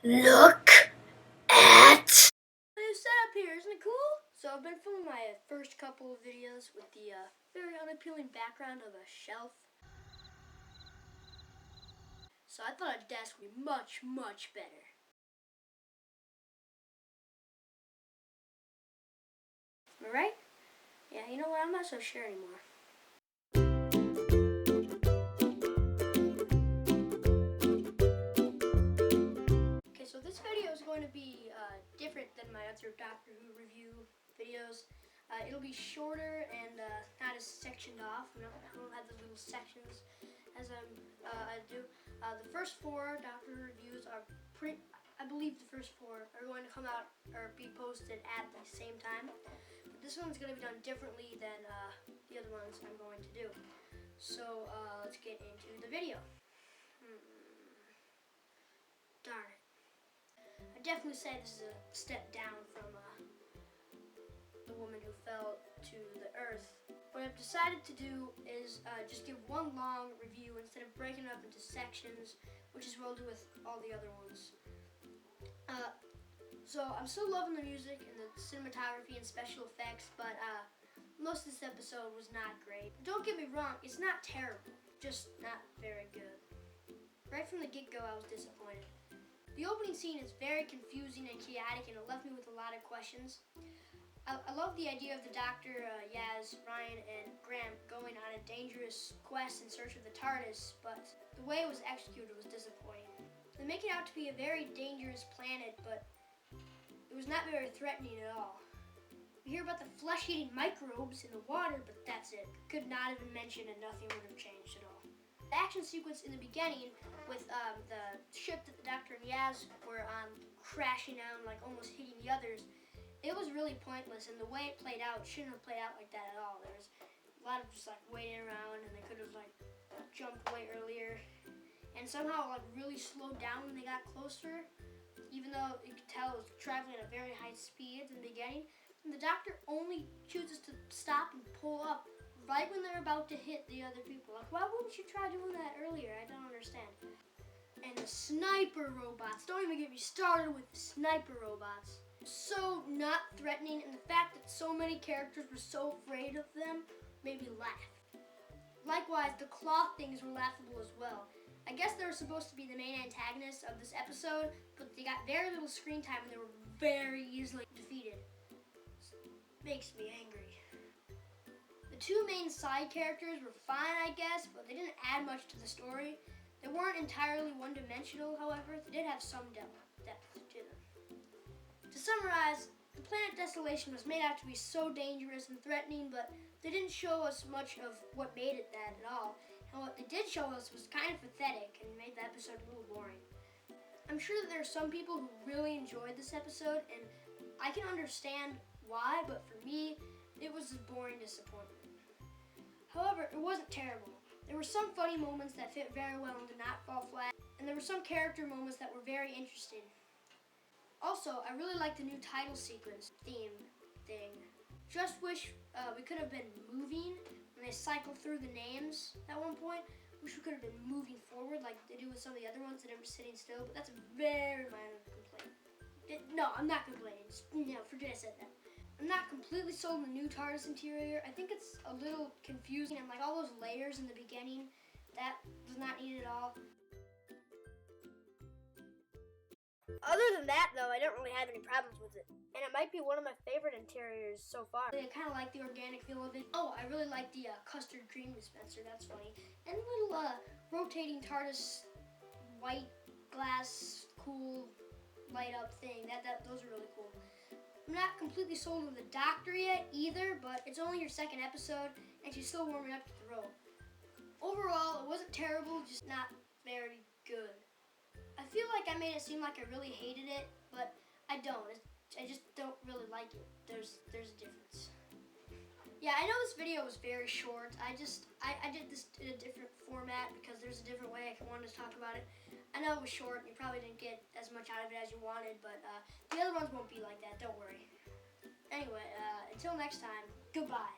Look at new setup here, isn't it cool? So I've been filming my first couple of videos with the very unappealing background of a shelf. So I thought a desk would be much, much better. Am I right? Yeah, you know what? I'm not so sure anymore. Okay, so this video is going to be different than my other Doctor Who review videos. It'll be shorter and not as sectioned off. I don't have the little sections as I do. The first four Doctor Who reviews are pretty. I believe the first four are going to come out or be posted at the same time. But this one's going to be done differently than the other ones I'm going to do. So let's get into the video. Darn it. I definitely say this is a step down from The Woman Who Fell to the Earth. What I've decided to do is just give one long review instead of breaking it up into sections, which is what I'll do with all the other ones. So I'm still loving the music and the cinematography and special effects, but most of this episode was not great. Don't get me wrong, it's not terrible, just not very good. Right from the get-go, I was disappointed. The opening scene is very confusing and chaotic, and it left me with a lot of questions. I love the idea of the Doctor, Yaz, Ryan, and Graham going on a dangerous quest in search of the TARDIS, but the way it was executed was disappointing. They make it out to be a very dangerous planet, but it was not very threatening at all. We hear about the flesh-eating microbes in the water, but that's it. Could not have been mentioned and nothing would have changed at all. The action sequence in the beginning with the ship that the Doctor and Yaz were on crashing down, like almost hitting the others, it was really pointless, and the way it played out shouldn't have played out like that at all. There was a lot of just like waiting around, and they could have like jumped way earlier, and somehow like really slowed down when they got closer, even though you could tell it was traveling at a very high speed in the beginning. And the Doctor only chooses to stop and pull up right when they're about to hit the other people. Like, why wouldn't you try doing that earlier? I don't understand. And the sniper robots. Don't even get me started with the sniper robots. So not threatening, and the fact that so many characters were so afraid of them made me laugh. Likewise, the cloth things were laughable as well. I guess they were supposed to be the main antagonists of this episode, but they got very little screen time and they were very easily defeated. Makes me angry. The two main side characters were fine, I guess, but they didn't add much to the story. They weren't entirely one-dimensional, however. They did have some depth to them. To summarize, the planet Desolation was made out to be so dangerous and threatening, but they didn't show us much of what made it that at all. And what they did show us was kind of pathetic and made the episode a little boring. I'm sure that there are some people who really enjoyed this episode, and I can understand why, but for me, it was a boring disappointment. However, it wasn't terrible. There were some funny moments that fit very well and did not fall flat, and there were some character moments that were very interesting. Also, I really liked the new title sequence theme thing. Just wish we could have been moving when they cycle through the names at one point. Wish we could have been moving forward like they do with some of the other ones that are sitting still, but that's a very minor complaint. No, I'm not complaining. Forget I said that. I'm not completely sold on the new TARDIS interior. I think it's a little confusing, and like all those layers in the beginning, that was not needed at all. Other than that, though, I don't really have any problems with it. And it might be one of my favorite interiors so far. I kind of like the organic feel of it. Oh, I really like the custard cream dispenser. That's funny. And a little rotating TARDIS white glass cool light up thing. Those are really cool. I'm not completely sold on the Doctor yet either, but it's only your second episode, and she's still warming up to the role. Overall, it wasn't terrible, just not very good. I feel like I made it seem like I really hated it, but I don't. I just don't really like it. There's a difference. Yeah, I know this video was very short. I did this in a different format because there's a different way I wanted to talk about it. I know it was short and you probably didn't get as much out of it as you wanted, but the other ones won't be like that, don't worry. Anyway, until next time, goodbye.